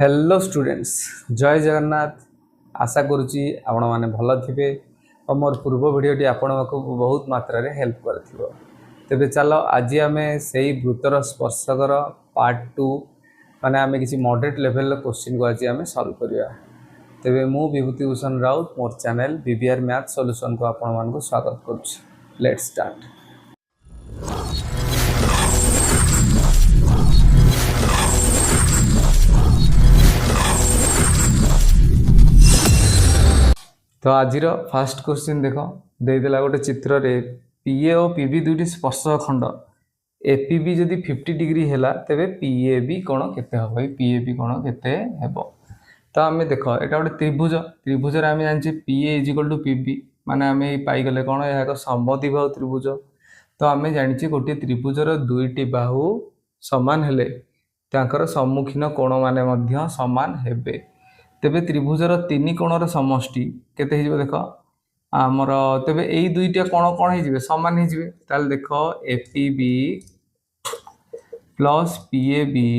Hello students, जय जगन्नाथ। आशा करुच्ची आपण मैंने भल थे और मोर पूर्व भिडटी आपण बहुत मात्रा रे हेल्प कर। तेबे चलो आज आम से वृत्तर स्पर्शकर पार्ट 2 माने आम किसी मॉडरेट लेवल क्वेश्चन को आज आम सॉल्व करिया। तेबे मु विभूति भूषण राउत मोर चैनल बीबीआर मैथ सॉल्यूशन को आपण मानक स्वागत करुच्ची। Let's start. तो आज फास्ट क्वेश्चन देख देदेला गोटे चित्र रे पीए और पीबी दुईटी स्पर्श खंड एपीबी जदि 50 डिग्री है तेबे पीएबी कोण केते हम पीएबी कोण केते हेब। तो आम देख यहाँ गोटे त्रिभुज त्रिभुज आम जाने पीए इजिकल टू पीबी माने आम पाईगले कौन यह एक समद्विबाहु त्रिभुज। तो आम जानी गोटे त्रिभुजर दुईटी बाहु सामान हेले तांकर सम्मुखीन कोण माने सामान हेबे। तेबे त्रिभुजर तीन कोणर समष्टि केते हिजबे देख आमर तेबे एई दुईटा कोण कोण हिजबे समान हिजबे। ताल देख APB plus PAB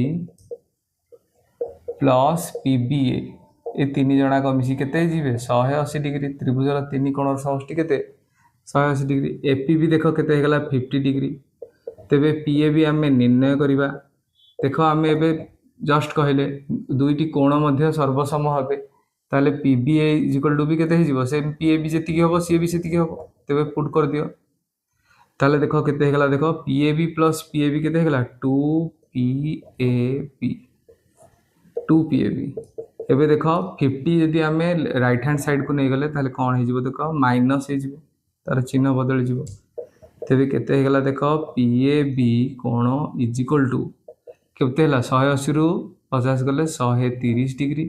plus PBA ए तीन जणाक मिसी केते हिजबे 180 डिग्री। त्रिभुजर तीन कोणर समष्टि केते 180 डिग्री। एपीबी देख केते हेगला 50 डिग्री। तेबे पीएबी आमे निर्णय करिबा। देख आमे एबे जस्ट कहले दुईटी कोण मध्य सर्वसम हे ताले पीबीए इक्वल टू भी केते हिजबो से पीएबी जेतिकी हबो सी भी सेतिकी हबो। तेबे पुट कर दियो ताले देखो केते हेगला देखो पीएबी प्लस पीएबी केते हेगला 2पीएबी। एबे देखो 50 यदि आमे राइट हैंड साइड को नै गले ताले कोन हिजबो देखो माइनस हिजबो तार चिन्ह बदल जिवो। तेबे केते हेगला देखो पीएबी कोण इक्वल टू केते 180 रु 50 गले 130 डिग्री।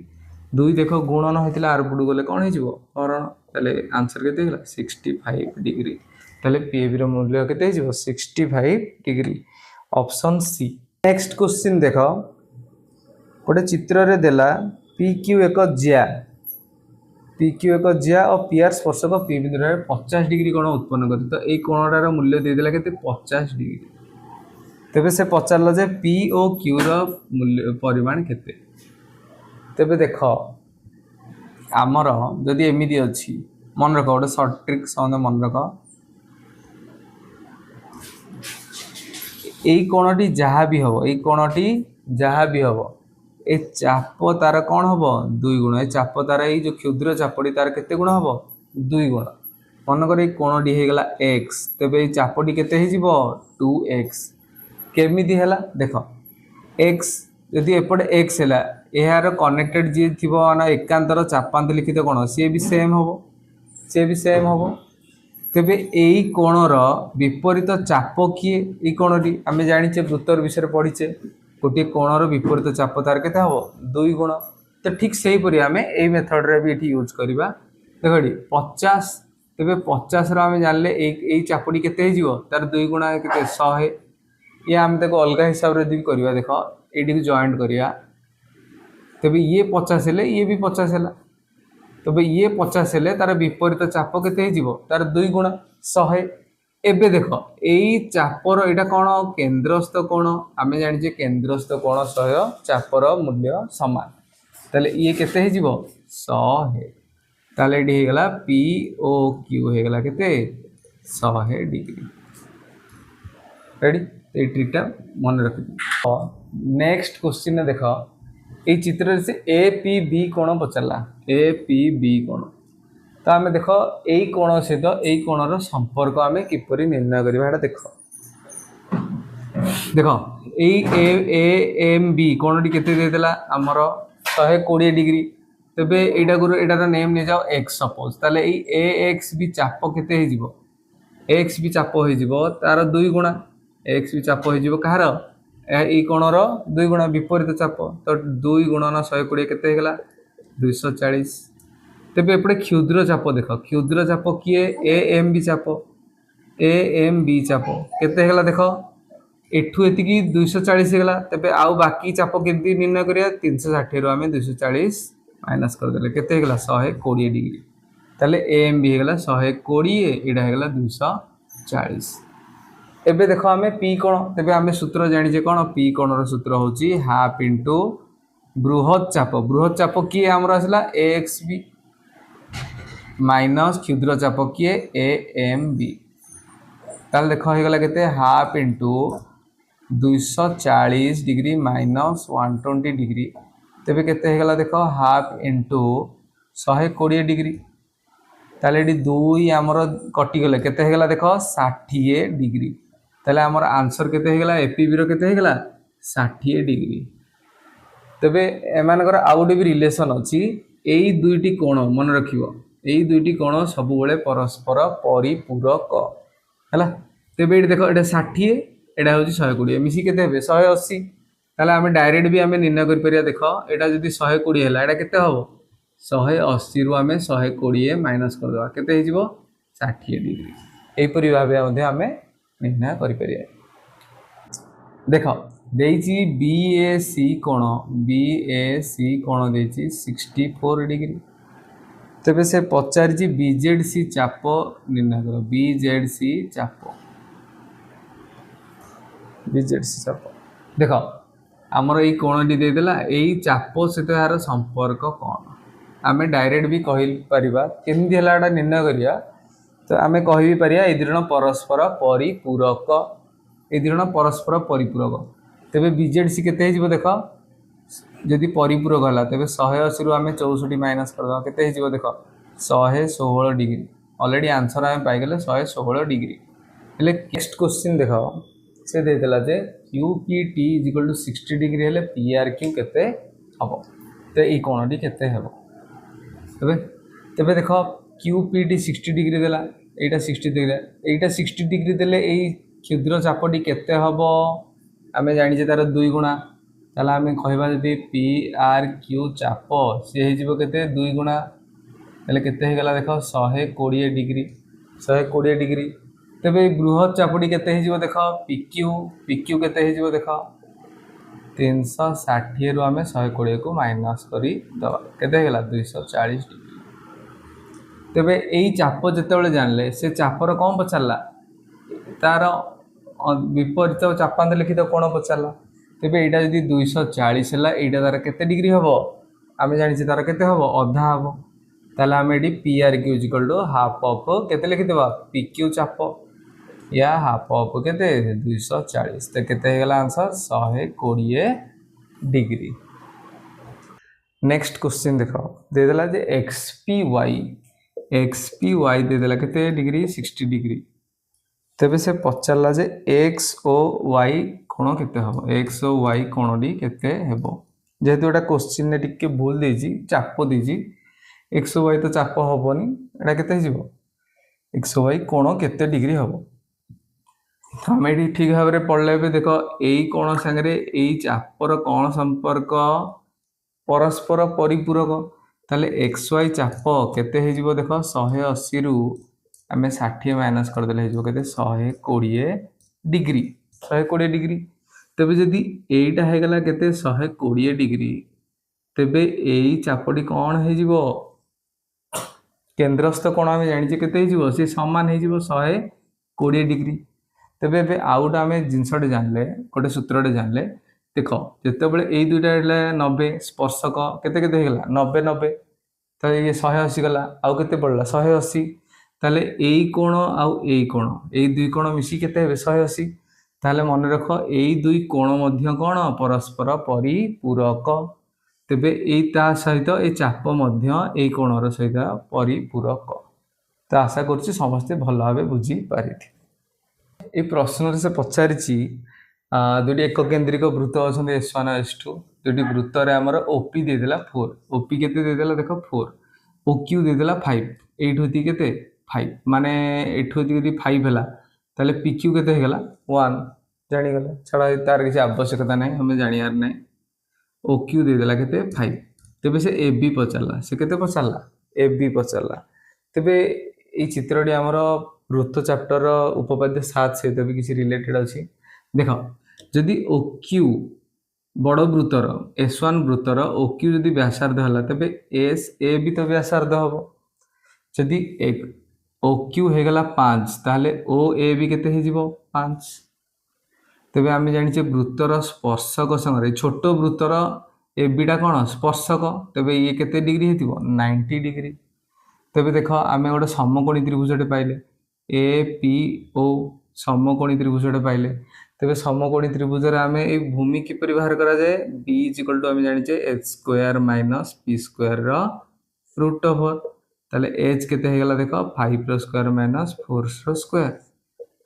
दुई देख गुणन होता आरपट गले कौन हो हरण ताले आंसर केते 65 डिग्री। ताले पीएबी रो मूल्य केते हो 65 degree. Option C. Next question देख गोटे चित्र रे देला PQ एक ज्या और PR स्पर्शक P बिंदु 50 डिग्री कोण उत्पन्न करे। तो ये कोणटार मूल्य देदेला केते 50 डिग्री। तेबे से पचारल J P O Q rho मूल्य परिमाण केते। तेबे देख आमर जदि एमिदी अछि मन रख गोटे सर्ट ट्रिक समझ मन रख एई कोणटी जहाँ भी हबो एई कोणटी जहाँ भी हबो ए चाप तार कौन हबो 2 गुण। ए चाप तार ए जो क्षुद्र चापटी तार केते गुण हबो 2 गुण। मन कर ए कोणटी हे गला x तेबे ए चापटी केते हे जिवो 2x। केमिति हैला देख x यदि एपटे x हैला यार कनेक्टेड जी थिबो ना एकांतर चापांत लिखित कोण सी भी सेम हबो। तेबे एई कोणर विपरीत चाप किए ए कोणटी आम जानिचे वृत्तर विषय पढ़ीचे गोटे कोणर विपरीत चाप तार केते हबो 2 गुण। तो ठीक सेही परि आम एई मेथड रे भी एठी यूज करबा। देखडी 50 तेबे 50 रो आम जानले एई चापटी केते हे जिवो तार 2 गुण केते 100। ये आम देखो अलग हिसाब से करवा देख ये जॉइंट करिया तेबे ये 50 हेले ये भी 50 है तेबे ये 50 हेले तार विपरीत चाप केते जीवो तार 2 गुण 100। एबे देख एई चापर एटा कोण केंद्रस्थ कोण आमे जानिजे केंद्रस्थ कोण 100 चापर मूल्य समान ताले ये केते हे जीवो 100। ताले एडी हे गला POQ हे गला केते 100 डिग्री। रेडी ये ट्रिकटा मन रख। नेक्स्ट क्वेश्चन देख ये चित्र से APB कोण पचारा APB कोण। तो आम देख यही कोण सहित यही कोणर संपर्क आम किपरि निर्णय करबा देख AMB कोणटी केते देदेला आमर 120 डिग्री। तेबे एटार नेम नि जाओ x सपोज ताले AX भी चाप केते हे जिवो x भी चाप हे जिवो तार 2 गुणा x भी चाप हो कहार ए कोणर 2 गुणा विपरीत चाप। तो 2 गुणन 120 केते हेगला 240। तेबे एपटे क्षुद्र चाप देख क्षुद्र चाप किए AMB चाप केते हेगला देख एठू एतिकी 240 हेगला। तेबे आउ बाकी चाप केमती निर्णय करिया 360 रो आमे 240 माइनस कर देले केते हेगला 120 डिग्री। ताले AMB हेगला 120 एडा हेगला 240। एबे देखो आमे पी कोण तेबे आमे सूत्र जानिजे कोण पी कोणर सूत्र होची हाफ इंटू बृहत चाप किए आमर आसला ए एक्स बी माइनस क्षुद्र चाप किए ए एम बी ताल देख हो गला केते half into 240 degree minus 120 degree तेबे केते हो गला देख हाफ इंटू 120 डिग्री ताले ये दुई आमर कटिगले केते हो गला देख 60 डिग्री ताले आमर आंसर केते हो गला एपीबी रो केते हो गला 60 डिग्री तेबे एमानकर आउ गोटे भी रिलेशन अच्छी यही दुईटी कोण मन रखिबो यही दुईटी कोण सब बेले परस्पर परिपूरक है तेबे ये देख ये 60 एटा हूँ 120 मिसी के 180 ताले आम डायरेक्ट भी आम निर्णय कर पारिया देख यहाँ जब 120 है यहाँ केते हम 180 रु आम 120 माइनस करदे केते 60 डिग्री यहीपरी भाव आम निर्णय कर देख देइछि बीएसी कोण देइछि 64 डिग्री तेबे से पचारि बीजेडसी चाप निर्णय कर बीजेडसी चाप देख आमर ये कोणटी देदेला यही चाप सहित यार संपर्क कौन आम डायरेक्ट भी कहि परिबा केमती हला एटा निर्णय करिया तो आम कहि भी परिया ए दुई परस्पर परिपूरक ए दुई परस्पर परिपूरक तेबे बीजेडसी केते हिजबो देख जदि परिपूरक हला तेबे 180 रु आम 64 माइनस करदे केते हिजबो देख 116 डिग्री ऑलरेडी आंसर आम पाई गले 116 डिग्री हेले नेक्स्ट क्वेश्चन देख से देदेला जे Q P T is equal to 60 degree हेले पी आर क्यू केते हबो तो ये कोणटी केते हबो तेबे तेबे देख क्यू पी टी 60 डिग्री देला एटा 60 डिग्री एटा 60 डिग्री देले एई क्षुद्र चापटी केते हबो आम जानी तार 2 गुणा ताला आम कहबा जदि पी आर क्यू चाप सी हो केते 2 गुणा हेले केते हो गला देख 120 डिग्री 120 डिग्री तेबे बृहत चापटी केते हो देख पिक्यू पिक्यू केते हो देख 360 रु आम 120 को माइनस करी दवा केते हो गला 240 डिग्री तेबे एई चाप जेतेबेले जानले से चापर कौन पचारला तार विपरीत चापांत लिखित कोण पचारा तेबे यहाँ जदि 240 है यहाँ तार केते डिग्री हम आम जानी तार केते हम अधा हम ताले आम ये P R Q equal to half of केते लिखिदेबा पी क्यू चाप या हाफ ऑफ केते 240 तो केते हो गला आंसर 120 डिग्री नेक्स्ट क्वेश्चन देख देदेला जे एक्सपी वाई देदेला केते डिग्री 60 डिग्री तेबे से पचारला जे एक्स ओ वाई कोण केते हबो एक्स ओ वाई कोणटी केते हेबो जेहेतु एटा क्वेश्चन ने टिके भूल देजी चाप देजी एक्स ओ वाई तो चाप हबोनी एटा केते हिजबो एक्स ओ वाई कोण केते डिग्री हबो हम एठी ठीक भाव रे पढले बे देखो एई कोण संगे एई चापर कोण संपर्क परस्पर परिपूरक ताले एक्स वाई चाप केते हिजबो देखो 180 रु आम 60 माइनस करदे हो 120 डिग्री 120 डिग्री तेबे जदि एटा हो गला केते 120 डिग्री तेबे एई चापटी कौन हो केंद्रस्थ कोण आम जानी केते हो सी सामान हो 120 डिग्री तेबे एबे आउट आम जिनसटे जानले गोटे सूत्रटे जानले देख जितेबाला यही दुईटा 90 स्पर्शक केते केते हो गला 90 90 तो ये 180 गला आउ केते पड़ला 180 ताले एई कोण आउ एई कोण एई दुई कोण मिसी केते हेबे 180 ताले मन रख एई दुई कोण मध्य कोण परस्पर परिपूरक तेबे एई ता सहित ए चाप मध्य एई कोणर सहित परिपूरक तो आशा करछि समस्ते भल भाबे बुझी पारिथि ए प्रश्न से पचारिछि दुटी एक केंद्रिक वृत्त अच्छा S1 S2 दुटी वृत्त आमर ओपी देदेला 4 ओपी केते देदेला देख 4 ओक्यू देदेला 5 एठु थी केते 5 माने एठु थी 5 हला ताले पीक्यू केते हेगला 1 जानि गले छडा तार किसी आवश्यकता नहीं हमें जानियार नहीं ओक्यू देदेला केते 5 तेबे से एबी पचारला से केते पचारला एबी पचारला तेबे ए चित्रटी आमर वृत्त चैप्टर उपपाद्य 7 सहित भी किसी रिलेटेड अछि देख जदि ओक्यू बड़ वृत्तर S1 वृत्तर ओक्यू जदि व्यासार्ध हला तबे एस ए भी तो व्यासार्ध हम जदि एक ओक्यू हो गला 5 ताले ओ ए भी केते हे जिवो 5 तेबे आमे जानिचे वृत्तर स्पर्शक संगे छोट वृत्तर एबिटा कौन स्पर्शक तेबे ये केते डिग्री हेतिबो 90 डिग्री। तेबे देख आमे गोटे समकोणी त्रिभुजटे पाइले ए पी ओ समकोणी त्रिभुजटे पाइले। तेबे समकोणी त्रिभुज रे आमे ए भूमि किपरि बाहर करा जाए b इक्वल टू आमे जानिचे h square minus p square रो रूट ओवर ताले h केते हे गेला देखो 5 रो स्क्वायर माइनस 4 रो स्क्वायर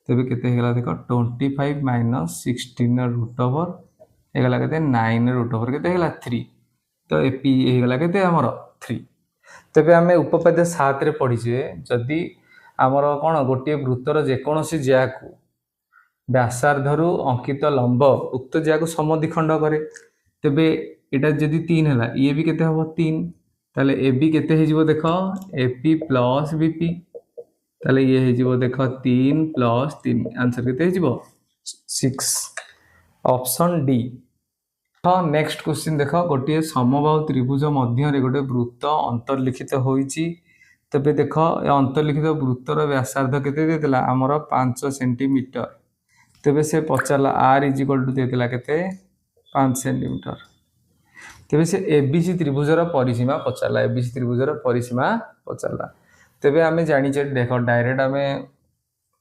तेबे केते हे गेला देखो 25 माइनस 16 रो रूट ओवर हे गेला केते 9 रूट ओवर केते हे गेला 3 तो ए p हे गेला केते हमर 3। तेबे आमे उपपाद्य 7 रे पढिजे जदी हमर कोन गोटे वृत्तर जेकोनोसी ज्याकू व्यासार्धरु अंकित लंब उक्त ज्याकू समद्विखंड करे तेबे एटा जदी 3 हला ये भी केते हबो 3 ताले ए बी केते हे जिवो देखो एपी प्लस बीपी ताले ये हे जिवो देखो 3 प्लस 3 आंसर केते हे जिवो 6 ऑप्शन डी। हाँ नेक्स्ट क्वेश्चन देख गोटे समबाहु त्रिभुज मध्य रे गोटे वृत्त अंतर्लिखित होईची तबे देख अंतर्लिखित वृत्तर व्यासार्ध केते देतला हमर 5 सेंटीमीटर तबे से पचारला r इज इक्वल टू देतला केते 5 सेंटीमीटर तबे से एबीसी त्रिभुजर परिसीमा पचारला एबीसी त्रिभुजर परिसीमा पचारला तबे आमे जानि जे देख डायरेक्ट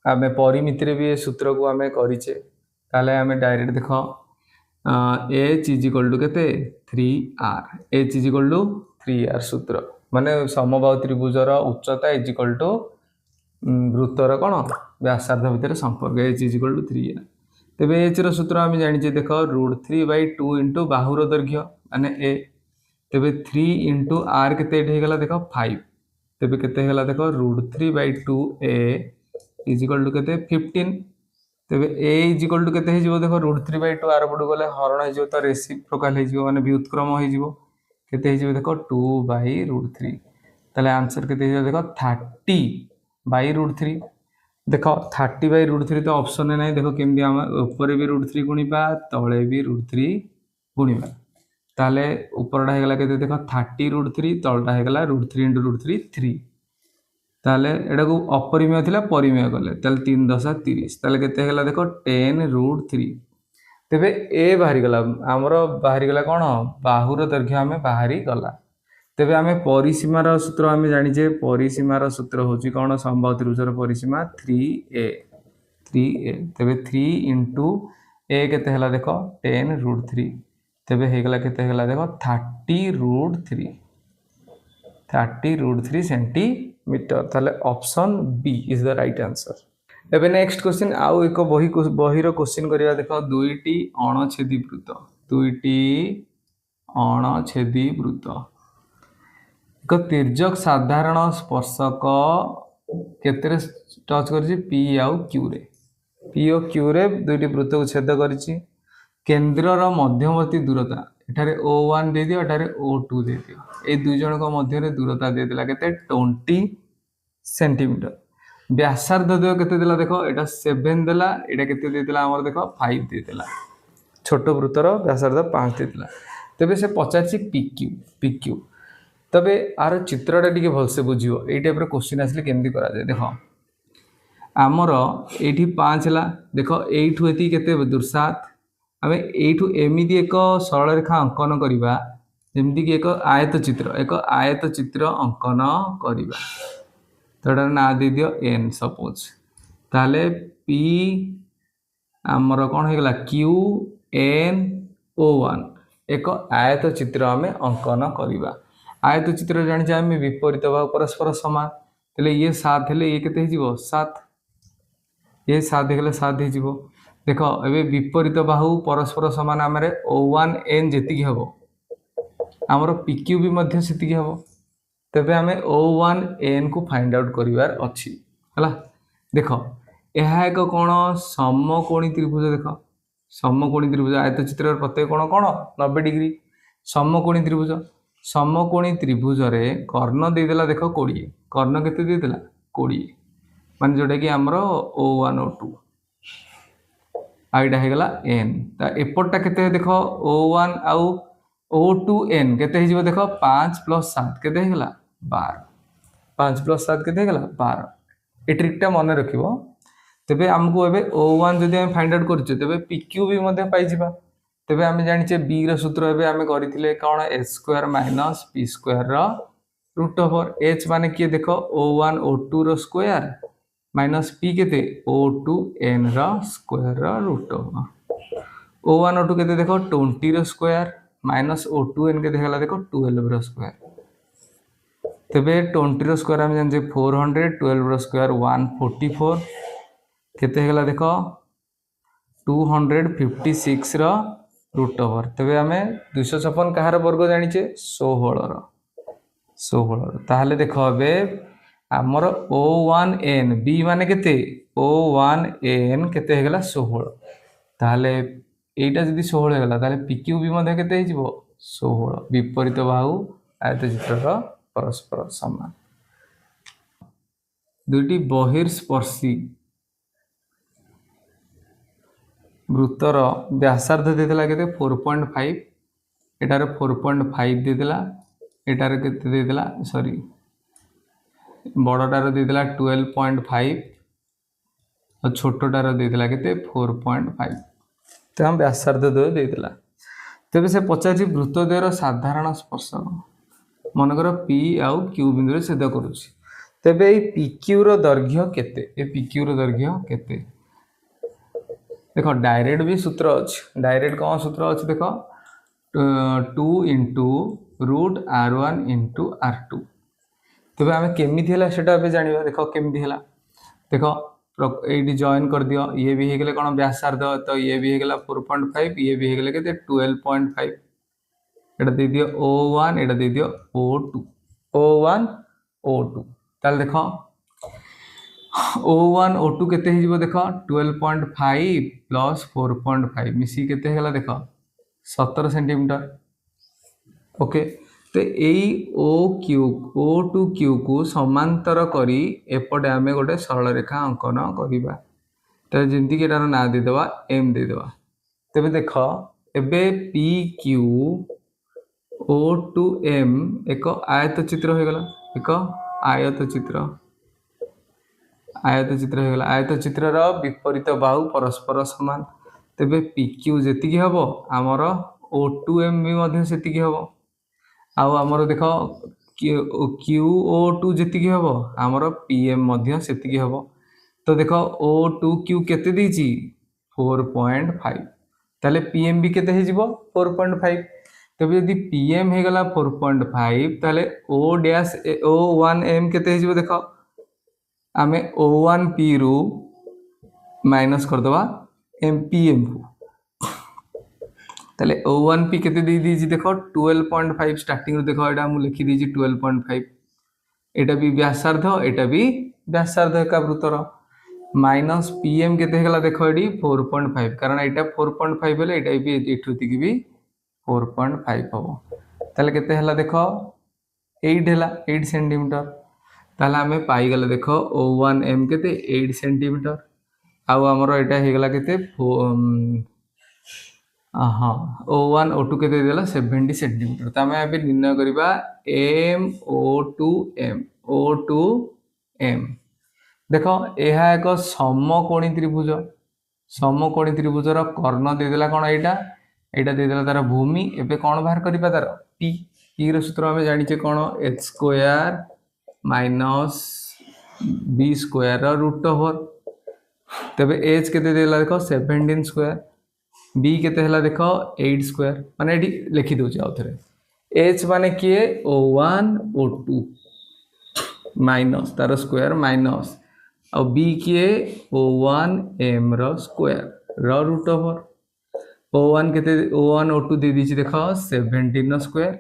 आमे परिमिति रे भी सूत्र को आमे करिचे ताले आमे डायरेक्ट देख h इज इक्वल टू केते 3r h is equal to 3r सूत्र माने समबाहु त्रिभुजर उच्चता इज इक्वल टू वृत्तर कोन व्यासार्ध भितर संपर्क h is equal to 3r तबे h रो सूत्र हम जानि जे देखो √3/2 इनटू बाहुर दैर्घ्य माने a तबे 3 इनटू r केते हे गेला देखो 5 तबे केते हे गेला देखो √3/2 a इज इक्वल टू केते 15 तबे a इज इक्वल टू केते हे जिवो देखो √3/2 आर पडु गले हरण हे जिवो त रेसिप्रोकाल हे जिवो माने व्युत्क्रम हे जिवो केते हे जिवो देखो 2/√3 तले आंसर केते हे देखो 30/√3 देखो 30/√3 तो ऑप्शन नै देखो केमदी हम ऊपर भी √3 गुणीबा तळे भी √3 गुणीबा ताले ऊपरडा हे गेला केते देखो 30√3 तळडा हे गेला √3 * √3 3 ताले एडा को अपरिमेय थिला परिमेय गले ताले 3 10 30 ताले केते हेला देखो 10√3 तेबे ए बाहरी गला हमरो बाहरी गला कोन बाहुर दैर्घ्य हमें बाहरी गला तेबे हमें परिसीमा रो सूत्र हमें जानि जे परिसीमा रो सूत्र होची कोन समबाहु त्रिभुजर परिसीमा 3a तेबे 3 इनटू a केते हेला देखो 10√3 तेबे हे गला केते हेला देखो 30√3 सेंटीमीटर ताले option B is the right answer. एबे नेक्स्ट क्वेश्चन आउ एक बही रो क्वेश्चन करिया देखो दुईटी अणछेदी वृत्त एक तिर्यक साधारण स्पर्शक केते टच करछि p आउ q रे p और q रे दुईटी वृत्त को छेद करछि केंद्र रो मध्यवर्ती दूरता एठारे o1 दे दियो एठारे o2 दे दियो ए दुई जन को मध्य रे दूरता दे देला केते 20 सेंटीमीटर व्यासार्ध देव केते देला देखो एटा 7 देला एटा केते दे देला हमर देखो 5 दे देला छोट वृत्तर व्यासार्ध 5 दे देला तबे से पचाछि pq तबे आर चित्रटा टिके भल से बुझियो ए टाइप रो क्वेश्चन आसले केमदी करा जाय देखो हमर एठी 5 हला देखो एठु एती केते दूर 7 हमें एठु एमिदी एक सरल रेखा अंकन करिबा जेमदी कि एक आयत चित्र अंकन करिबा तोडा ना दे दियो n सपोज ताले p हमर कोन हे गेला q n o1 एक आयत चित्र हमें अंकन करिबा आयत चित्र जानि जे हम विपरीत भाव परस्पर समान तले ये 7 हेले ये केते हिजिवो 7 ये 7 हेले 7 हिजिवो देखो एबे विपरीत बाहु परस्पर समान हमरे o1 n जेति हबो हमर pq भी मध्य सेति हबो तबे हमें o1 n को फाइंड आउट करिवार अछि हला देखो एहा एक कोन समकोणी त्रिभुज देखो समकोणी त्रिभुज आयत चित्र प्रत्येक कोण 90 डिग्री समकोणी त्रिभुज रे कर्ण दे देला देखो 20 कर्ण केते दे देला 20 माने जोटा कि हमरो o1 o2 आइडा हे गेला n ता एपटटा केते देखो o1 आउ o2n केते हिजबो देखो 5 + 7 केते हे गेला 12 5 + 7 केते हे गेला 12 ए ट्रिकटा मन रखिबो तबे हमको एबे o1 जदि हम फाइंड आउट करछु तबे pq भी मध्ये पाइ जिबा तेबे आम जाने बी रूत्र एवं करते कौन H square minus P square root over H मान किए देख O1 O2 रो स्क्वायर माइनस पी के O2 n square root over O1 O2 के देख 20 रो स्क्वायर माइनस O2 n के देख 12 रो स्क्वायर तेबे 20 रो स्क्वायर आम जाने 400 12 रो स्क्वायर 144 केते हेगला देख 256 रो रूट ओवर तेबे आम 256 कहार वर्ग जानिचे 16 ताहले देख ए आमर O1n बी माने केते O1n केते हेगला 16 ताहले एटा जदि 16 हेगला ताहले PQ भी मध्ये केते हिजिवो 16 विपरीत बाहु आयतचित्रर परस्पर समान दुईटी बहिर्स्पर्शी वृत्तर व्यासार्ध देदेला केते 4.5 एटार 4.5 देदेला एटार केते देदेला सॉरी बड़टार देदेला 12.5 और छोटटार देदेला केते 4.5 तो हम व्यासार्ध द्वय देदेला तेबे से पचारि वृत्तद्वयर साधारण स्पर्शक मनकर P आउ Q बिंदु छेद करूछि तेबे ए PQ रो दैर्घ्य केते ए PQ रो दैर्घ्य केते देखो डायरेक्ट भी सूत्र अच्छे डायरेक्ट कौन सूत्र अच्छे देख 2 into root R1 into R2 तेज आम केमी जाना देख केमी देख ये जॉइन कर दियो ये भी होगले कौन व्यासार्ध तो ये भी होगला 4.5 ये भी होगले के 12.5 एटा दे दियो O1 एटा दे दियो O2 O1 O2 ताल देख O1 O2 केते हिजिबो देख 12.5 प्लस 4.5 मिसी केते हेगला देख 17 सेंटीमीटर ओके तो यही O2Q को समांतर करी एपटे आमे गोटे सरल रेखा अंकन करिबा तो जेंति के तार ना दे देबा M दे देबा तबे देख एबे PQ O2M एक आयत चित्र हो गला एक आयत चित्र होगला आयत चित्र विपरीत बाहु परस्पर समान तेबे PQ जेतिकी हबो आमर O2M भी मध्य सेतिकी हबो आउ आमर देख QO2 जेतिकी हबो आमर PM मध्य सेतिकी हबो तो देख O2Q केते दीची 4.5 ताले PM भी केते हिजिबो 4.5 तबे यदि PM हे गला 4.5 ताले O1M केते हिजिबो देख आमे O1P रु माइनस कर दवा PM को ताले O1P केते दी दीजी देख 12.5 स्टार्टिंग रु देख एटा मु लिखि दीजी 12.5 एटा भी व्यासार्ध एटा भी व्यासार्ध का वृत्तर माइनस PM केते हेगला देख एडी 4.5 कारण एटा 4.5 बेले एटा भी एठुति की भी 4.5 हबो ताले केते हेला देख 8 हेला 8 सेंटीमीटर ताले आमे पाई गले देख O1M केते 8 सेंटीमीटर आउ हमर एटा हे गला केते O1 O2 केते देला 70 सेंटीमीटर त आमे अबे निर्णय करिबा O2M देखो एहा एक समकोणी त्रिभुजर कर्ण दे देला कोन एटा दे देला तार भूमि एबे कोन बाहर करिबा तार P रो सूत्र हमें जानिचे कोन h square minus B square root over तबे h केते देला देखो 17 स्क्वायर B केते हला देखो 8 स्क्वायर माने एठी लिखि दोछि आउ थरे h माने किए O1 O2 माइनस तार स्क्वायर माइनस और B किए O1M रो स्क्वायर रो रूट ओवर O1 केते O1 O2 दे दिछि देखो 17 रो स्क्वायर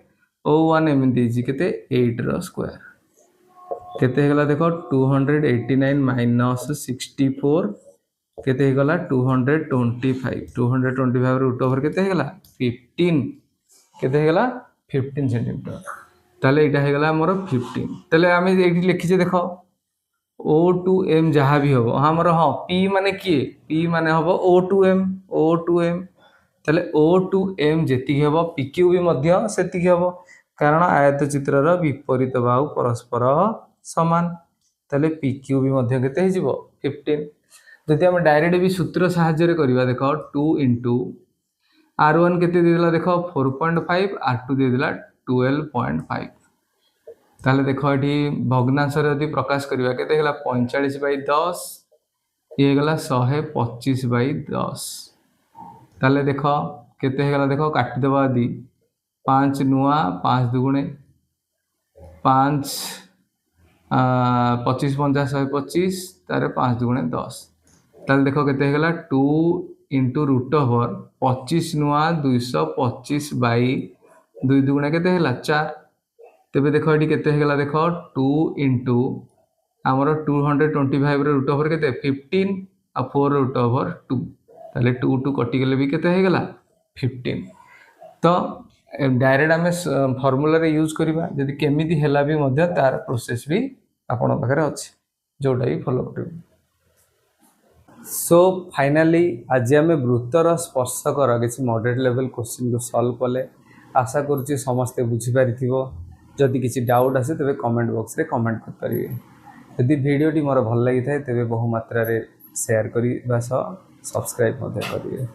O1M देछि केते 8 रो स्क्वायर केते हेगला देखो 289 माइनस 64 केते हेगला 225 रूट ओवर केते हेगला 15 केते हेगला 15 सेंटीमीटर ताले एटा हेगला हमर 15 ताले आमे एठी लिखिजे देखो O2M जहाँ भी हबो हमर P माने किए P माने हबो O2M ताले O2M जेति हबो PQ भी मध्य सेति हबो कारण आयत चित्रर विपरीत बाहु परस्पर समान ताले PQ भी मध्य केते हिजिबो 15 जदि हम डायरेक्ट भी सूत्र सहाय्य रे करबा देखो 2 इंटू R1 केते देला देख 4.5 R2 देला 12.5 ताले देख ये भग्नांश यदि प्रकाश करवा के 45/10 ये गला 125/10 ताले देख केते देख काटिदेवा यदि 5 नुआ 5 दुगुणे 5 25 50 125 तारे 5 दुगुणे 10 ताले देख केते 2 इंटू रूट ओवर 25 नुआ 225 बाई 2 दुगुणे केते 4 तेबे देख ये केते देख 2 इंटू आमर 225 रूट ओवर केते 15 आ 4 रूट ओवर 2 ताले 2 2 कटि गले भी केते 15 तो डायरेक्ट आम फर्मूला रे यूज करबा जदि केमिति हेला भी मध्य तार प्रोसेस भी आपण पाखरे अछि जोटा भी फॉलो करबा। सो फाइनली आज आम वृत्तर स्पर्शकर किसी मॉडरेट लेवल क्वेश्चन को सॉल्व कले आशा करुच्ची समस्ते बुझीपारि जदि किसी डाउट आसे तेरे कमेंट बॉक्स रे कमेंट कर पारिबे। यदि वीडियोटी मोर भल लगी थाए तेरे बहु मात्रा रे शेयर करी सब्सक्राइब करिए।